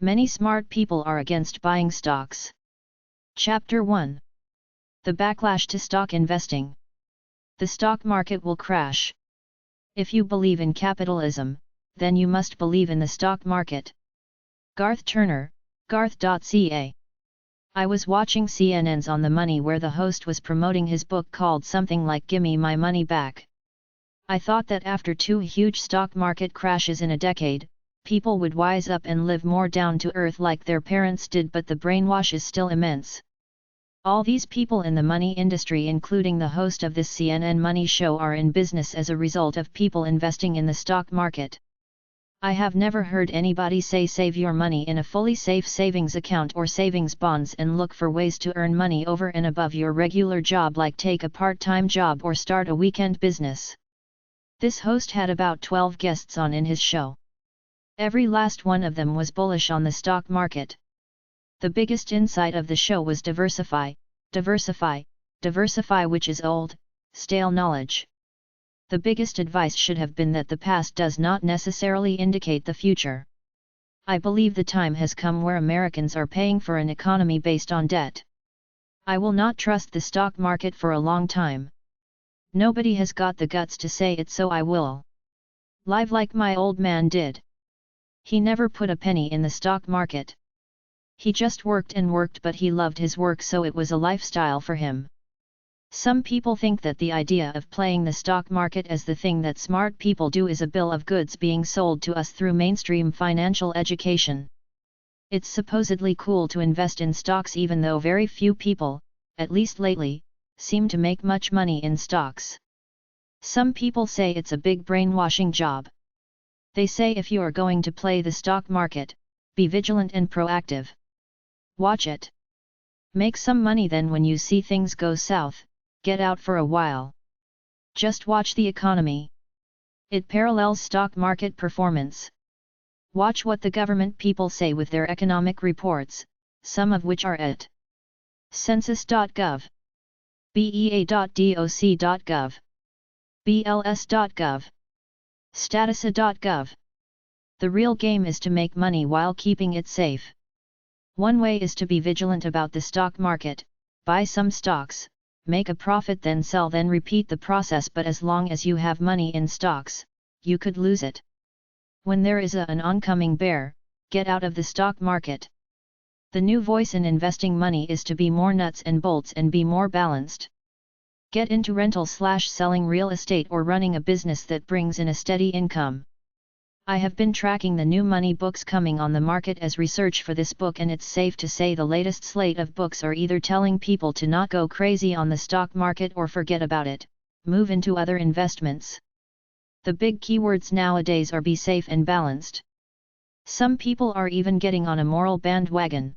Many smart people are against buying stocks. Chapter 1. The backlash to stock investing. The stock market will crash. If you believe in capitalism, then you must believe in the stock market. Garth Turner, Garth.ca. I was watching CNN's On the Money where the host was promoting his book called something like Gimme My Money Back. I thought that after 2 huge stock market crashes in a decade, people would wise up and live more down to earth like their parents did, but the brainwash is still immense. All these people in the money industry, including the host of this CNN Money show, are in business as a result of people investing in the stock market. I have never heard anybody say save your money in a fully safe savings account or savings bonds and look for ways to earn money over and above your regular job, like take a part-time job or start a weekend business. This host had about 12 guests on in his show. Every last one of them was bullish on the stock market. The biggest insight of the show was diversify, diversify, diversify, which is old, stale knowledge. The biggest advice should have been that the past does not necessarily indicate the future. I believe the time has come where Americans are paying for an economy based on debt. I will not trust the stock market for a long time. Nobody has got the guts to say it, so I will. Live like my old man did. He never put a penny in the stock market. He just worked and worked, but he loved his work, so it was a lifestyle for him. Some people think that the idea of playing the stock market as the thing that smart people do is a bill of goods being sold to us through mainstream financial education. It's supposedly cool to invest in stocks, even though very few people, at least lately, seem to make much money in stocks. Some people say it's a big brainwashing job. They say if you are going to play the stock market, be vigilant and proactive. Watch it. Make some money, then when you see things go south, get out for a while. Just watch the economy. It parallels stock market performance. Watch what the government people say with their economic reports, some of which are at census.gov, bea.doc.gov, bls.gov, statisa.gov. The real game is to make money while keeping it safe. One way is to be vigilant about the stock market, buy some stocks, make a profit, then sell, then repeat the process, but as long as you have money in stocks, you could lose it. When there is an oncoming bear, get out of the stock market. The new voice in investing money is to be more nuts and bolts and be more balanced. Get into rental/selling real estate or running a business that brings in a steady income. I have been tracking the new money books coming on the market as research for this book, and it's safe to say the latest slate of books are either telling people to not go crazy on the stock market or forget about it, move into other investments. The big keywords nowadays are be safe and balanced. Some people are even getting on a moral bandwagon.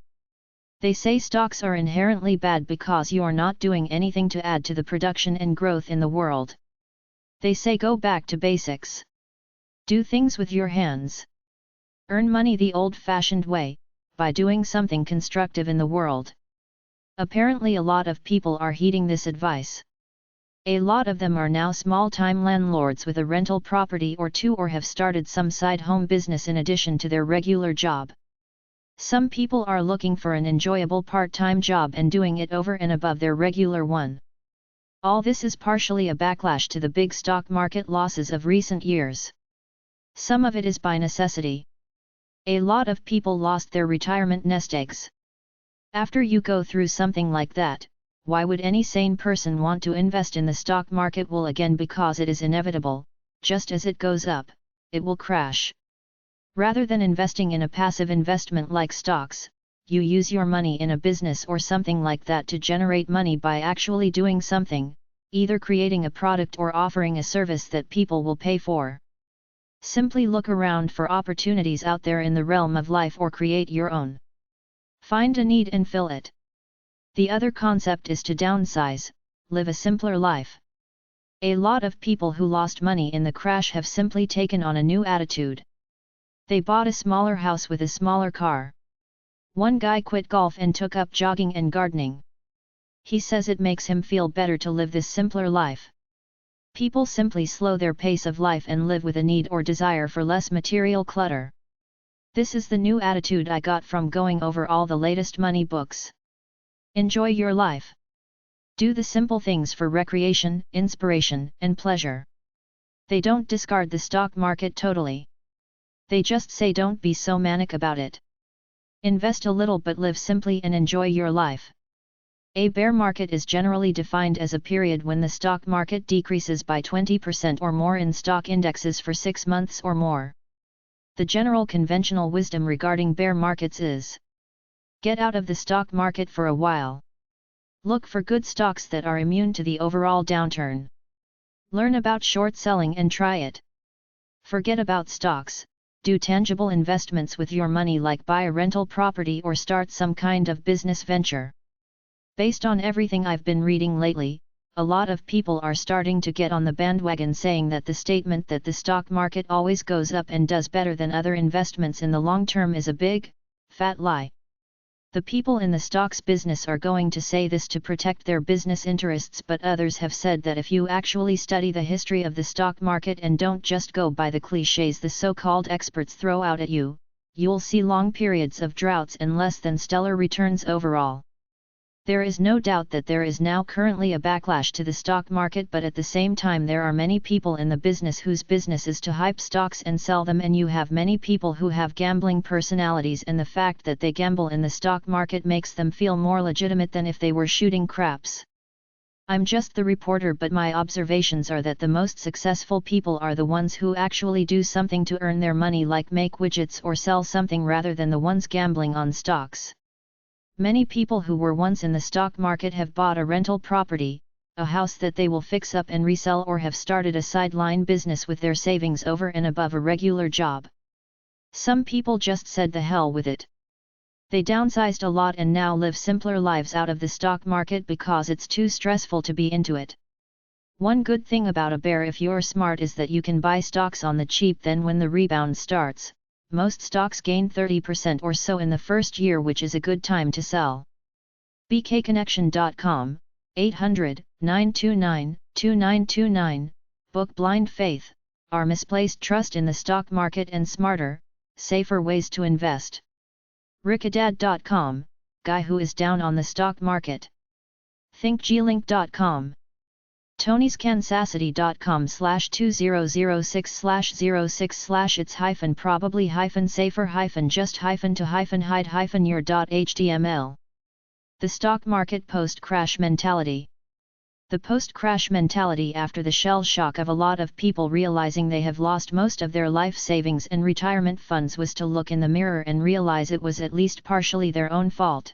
They say stocks are inherently bad because you are not doing anything to add to the production and growth in the world. They say go back to basics. Do things with your hands. Earn money the old-fashioned way, by doing something constructive in the world. Apparently a lot of people are heeding this advice. A lot of them are now small-time landlords with a rental property or two, or have started some side home business in addition to their regular job. Some people are looking for an enjoyable part-time job and doing it over and above their regular one. All this is partially a backlash to the big stock market losses of recent years. Some of it is by necessity. A lot of people lost their retirement nest eggs. After you go through something like that, why would any sane person want to invest in the stock market? Well, again, because it is inevitable. Just as it goes up, it will crash. Rather than investing in a passive investment like stocks, you use your money in a business or something like that to generate money by actually doing something, either creating a product or offering a service that people will pay for. Simply look around for opportunities out there in the realm of life or create your own. Find a need and fill it. The other concept is to downsize, live a simpler life. A lot of people who lost money in the crash have simply taken on a new attitude. They bought a smaller house with a smaller car. One guy quit golf and took up jogging and gardening. He says it makes him feel better to live this simpler life. People simply slow their pace of life and live with a need or desire for less material clutter. This is the new attitude I got from going over all the latest money books. Enjoy your life. Do the simple things for recreation, inspiration, and pleasure. They don't discard the stock market totally. They just say don't be so manic about it. Invest a little but live simply and enjoy your life. A bear market is generally defined as a period when the stock market decreases by 20% or more in stock indexes for 6 months or more. The general conventional wisdom regarding bear markets is: get out of the stock market for a while. Look for good stocks that are immune to the overall downturn. Learn about short selling and try it. Forget about stocks, do tangible investments with your money like buy a rental property or start some kind of business venture. Based on everything I've been reading lately, a lot of people are starting to get on the bandwagon saying that the statement that the stock market always goes up and does better than other investments in the long term is a big, fat lie. The people in the stocks business are going to say this to protect their business interests, but others have said that if you actually study the history of the stock market and don't just go by the cliches the so-called experts throw out at you, you'll see long periods of droughts and less than stellar returns overall. There is no doubt that there is now currently a backlash to the stock market, but at the same time there are many people in the business whose business is to hype stocks and sell them, and you have many people who have gambling personalities, and the fact that they gamble in the stock market makes them feel more legitimate than if they were shooting craps. I'm just the reporter, but my observations are that the most successful people are the ones who actually do something to earn their money, like make widgets or sell something, rather than the ones gambling on stocks. Many people who were once in the stock market have bought a rental property, a house that they will fix up and resell, or have started a sideline business with their savings over and above a regular job. Some people just said the hell with it. They downsized a lot and now live simpler lives out of the stock market because it's too stressful to be into it. One good thing about a bear, if you're smart, is that you can buy stocks on the cheap. Then when the rebound starts, most stocks gain 30% or so in the first year, which is a good time to sell. bkconnection.com, 800-929-2929, book Blind Faith, Our Misplaced Trust in the Stock Market and Smarter, Safer Ways to Invest. rickadad.com, Guy Who Is Down on the Stock Market. thinkglink.com. tonyscansacity.com/2006/06/it's-safer-safer-just-to-hide-your.html. The stock market post-crash mentality. The post-crash mentality after the shell shock of a lot of people realizing they have lost most of their life savings and retirement funds was to look in the mirror and realize it was at least partially their own fault.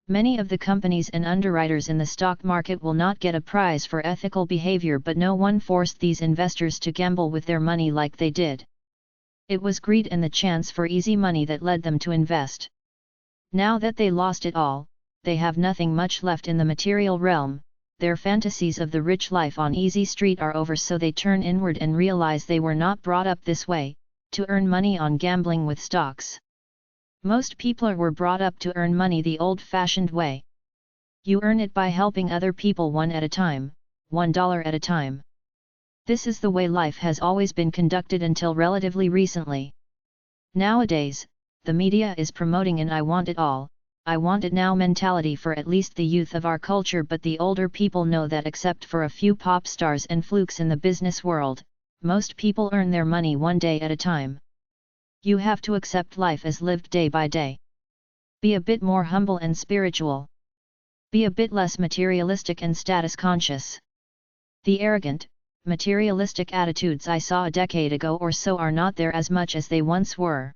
Many of the companies and underwriters in the stock market will not get a prize for ethical behavior, but no one forced these investors to gamble with their money like they did. It was greed and the chance for easy money that led them to invest. Now that they lost it all, they have nothing much left in the material realm. Their fantasies of the rich life on Easy Street are over, so they turn inward and realize they were not brought up this way, to earn money on gambling with stocks. Most people were brought up to earn money the old-fashioned way. You earn it by helping other people one at a time, $1 at a time. This is the way life has always been conducted until relatively recently. Nowadays, the media is promoting an I want it all, I want it now mentality for at least the youth of our culture, but the older people know that except for a few pop stars and flukes in the business world, most people earn their money one day at a time. You have to accept life as lived day by day. Be a bit more humble and spiritual. Be a bit less materialistic and status conscious. The arrogant, materialistic attitudes I saw a decade ago or so are not there as much as they once were.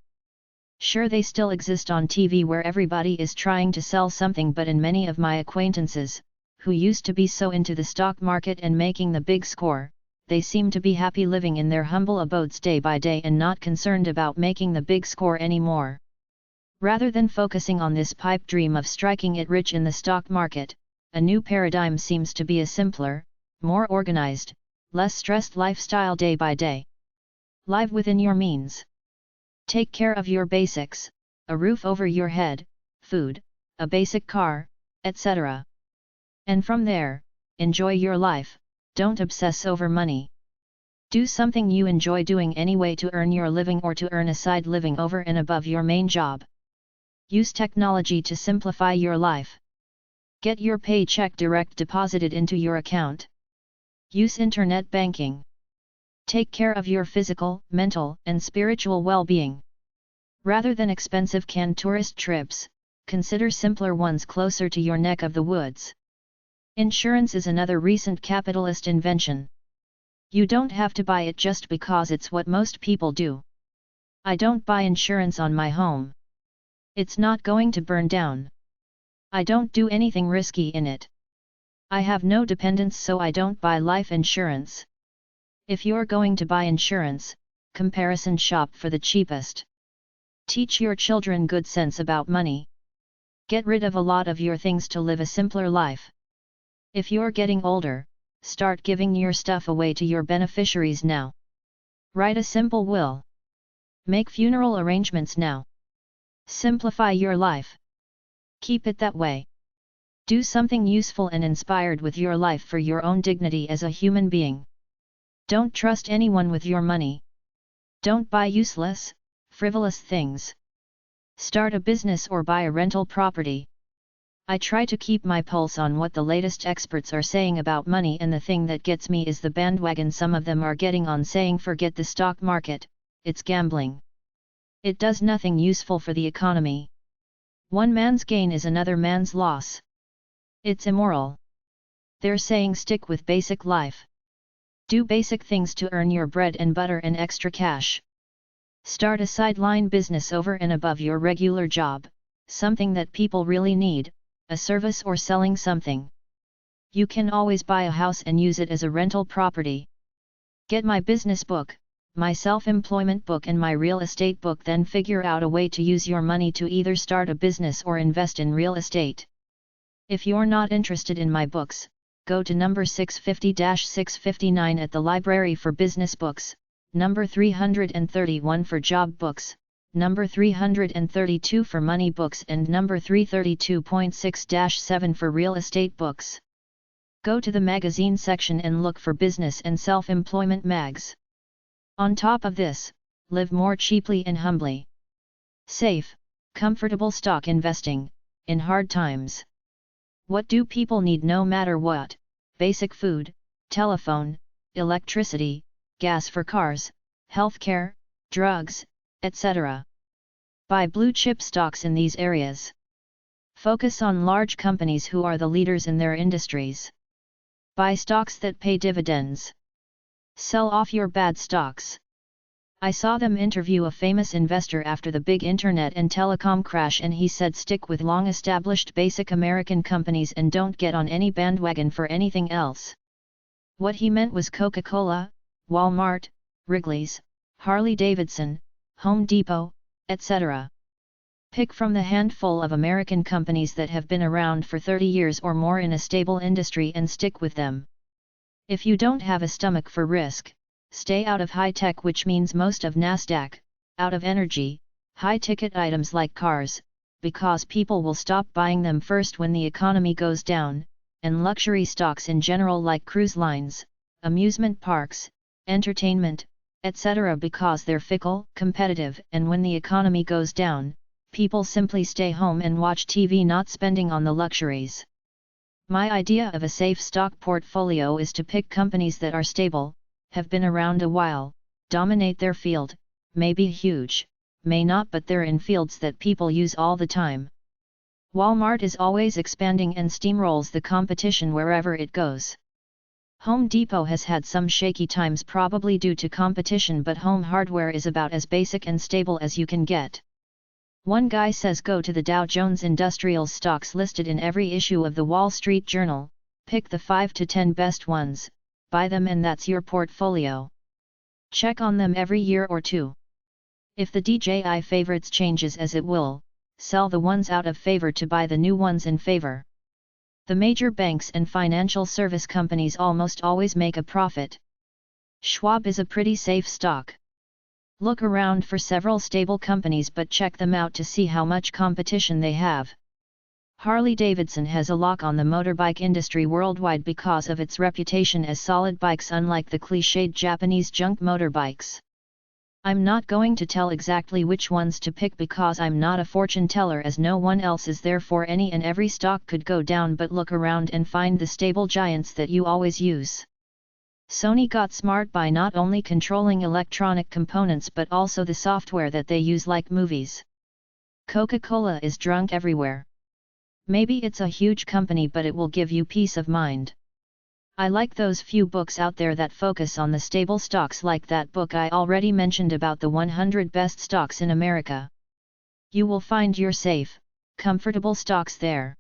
Sure, they still exist on TV where everybody is trying to sell something, but in many of my acquaintances, who used to be so into the stock market and making the big score, they seem to be happy living in their humble abodes day by day and not concerned about making the big score anymore. Rather than focusing on this pipe dream of striking it rich in the stock market, a new paradigm seems to be a simpler, more organized, less stressed lifestyle day by day. Live within your means. Take care of your basics, a roof over your head, food, a basic car, etc. And from there, enjoy your life. Don't obsess over money. Do something you enjoy doing anyway to earn your living or to earn a side living over and above your main job. Use technology to simplify your life. Get your paycheck direct deposited into your account. Use internet banking. Take care of your physical, mental, and spiritual well-being. Rather than expensive canned tourist trips, consider simpler ones closer to your neck of the woods. Insurance is another recent capitalist invention. You don't have to buy it just because it's what most people do. I don't buy insurance on my home. It's not going to burn down. I don't do anything risky in it. I have no dependents, so I don't buy life insurance. If you're going to buy insurance, comparison shop for the cheapest. Teach your children good sense about money. Get rid of a lot of your things to live a simpler life. If you're getting older, start giving your stuff away to your beneficiaries now. Write a simple will. Make funeral arrangements now. Simplify your life. Keep it that way. Do something useful and inspired with your life for your own dignity as a human being. Don't trust anyone with your money. Don't buy useless, frivolous things. Start a business or buy a rental property. I try to keep my pulse on what the latest experts are saying about money, and the thing that gets me is the bandwagon some of them are getting on, saying forget the stock market, it's gambling. It does nothing useful for the economy. One man's gain is another man's loss. It's immoral. They're saying stick with basic life. Do basic things to earn your bread and butter and extra cash. Start a sideline business over and above your regular job, something that people really need, a service or selling something. You can always buy a house and use it as a rental property. Get my business book, my self-employment book and my real estate book, then figure out a way to use your money to either start a business or invest in real estate. If you're not interested in my books, go to number 650-659 at the Library for Business Books, number 331 for Job Books, number 332 for Money Books and number 332.6-7 for Real Estate Books. Go to the magazine section and look for business and self-employment mags. On top of this, live more cheaply and humbly. Safe, comfortable stock investing, in hard times. What do people need no matter what? Basic food, telephone, electricity, gas for cars, healthcare, drugs, etc. Buy blue chip stocks in these areas. Focus on large companies who are the leaders in their industries. Buy stocks that pay dividends. Sell off your bad stocks. I saw them interview a famous investor after the big internet and telecom crash, and he said stick with long-established basic American companies and don't get on any bandwagon for anything else. What he meant was Coca-Cola, Walmart, Wrigley's, Harley-Davidson, Home Depot, etc. Pick from the handful of American companies that have been around for 30 years or more in a stable industry and stick with them. If you don't have a stomach for risk, stay out of high-tech, which means most of NASDAQ, out of energy, high-ticket items like cars, because people will stop buying them first when the economy goes down, and luxury stocks in general like cruise lines, amusement parks, entertainment, etc. because they're fickle, competitive, and when the economy goes down, people simply stay home and watch TV, not spending on the luxuries. My idea of a safe stock portfolio is to pick companies that are stable, have been around a while, dominate their field, may be huge, may not, but they're in fields that people use all the time. Walmart is always expanding and steamrolls the competition wherever it goes. Home Depot has had some shaky times probably due to competition, but home hardware is about as basic and stable as you can get. One guy says go to the Dow Jones Industrial stocks listed in every issue of the Wall Street Journal, pick the 5 to 10 best ones, buy them, and that's your portfolio. Check on them every year or two. If the DJI favorites changes, as it will, sell the ones out of favor to buy the new ones in favor. The major banks and financial service companies almost always make a profit. Schwab is a pretty safe stock. Look around for several stable companies, but check them out to see how much competition they have. Harley-Davidson has a lock on the motorbike industry worldwide because of its reputation as solid bikes, unlike the cliched Japanese junk motorbikes. I'm not going to tell exactly which ones to pick because I'm not a fortune teller, as no one else is, therefore any and every stock could go down, but look around and find the stable giants that you always use. Sony got smart by not only controlling electronic components but also the software that they use, like movies. Coca-Cola is drunk everywhere. Maybe it's a huge company, but it will give you peace of mind. I like those few books out there that focus on the stable stocks, like that book I already mentioned about the 100 best stocks in America. You will find your safe, comfortable stocks there.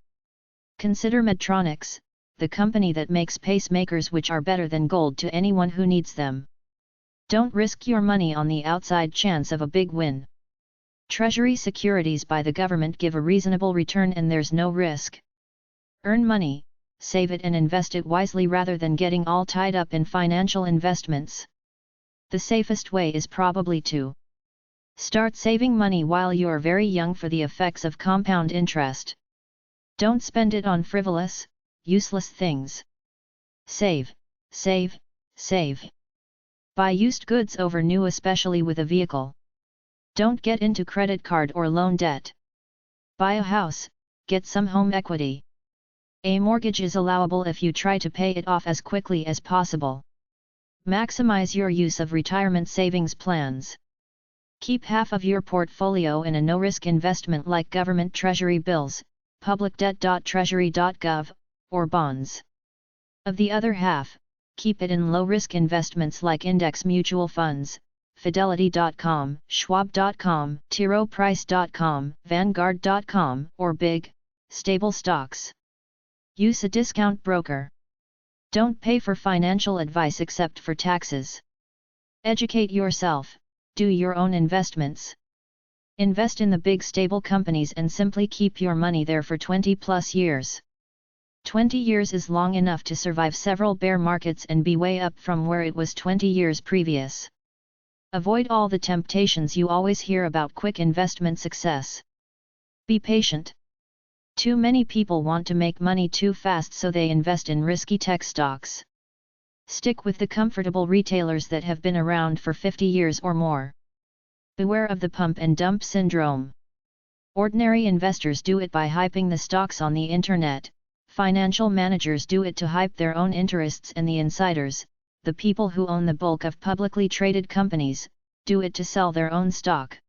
Consider Medtronic, the company that makes pacemakers, which are better than gold to anyone who needs them. Don't risk your money on the outside chance of a big win. Treasury securities by the government give a reasonable return and there's no risk. Earn money, save it and invest it wisely rather than getting all tied up in financial investments. The safest way is probably to start saving money while you're very young for the effects of compound interest. Don't spend it on frivolous, useless things. Save, save, save. Buy used goods over new, especially with a vehicle. Don't get into credit card or loan debt. Buy a house, get some home equity. A mortgage is allowable if you try to pay it off as quickly as possible. Maximize your use of retirement savings plans. Keep half of your portfolio in a no-risk investment like government treasury bills, public debt.treasury.gov, or bonds. Of the other half, keep it in low-risk investments like index mutual funds, Fidelity.com, Schwab.com, TiroPrice.com, Vanguard.com, or big, stable stocks. Use a discount broker. Don't pay for financial advice except for taxes. Educate yourself, do your own investments. Invest in the big stable companies and simply keep your money there for 20+ years. 20 years is long enough to survive several bear markets and be way up from where it was 20 years previous. Avoid all the temptations you always hear about quick investment success. Be patient. Too many people want to make money too fast, so they invest in risky tech stocks. Stick with the comfortable retailers that have been around for 50 years or more. Beware of the pump and dump syndrome. Ordinary investors do it by hyping the stocks on the internet. Financial managers do it to hype their own interests, and the insiders, the people who own the bulk of publicly traded companies, do it to sell their own stock.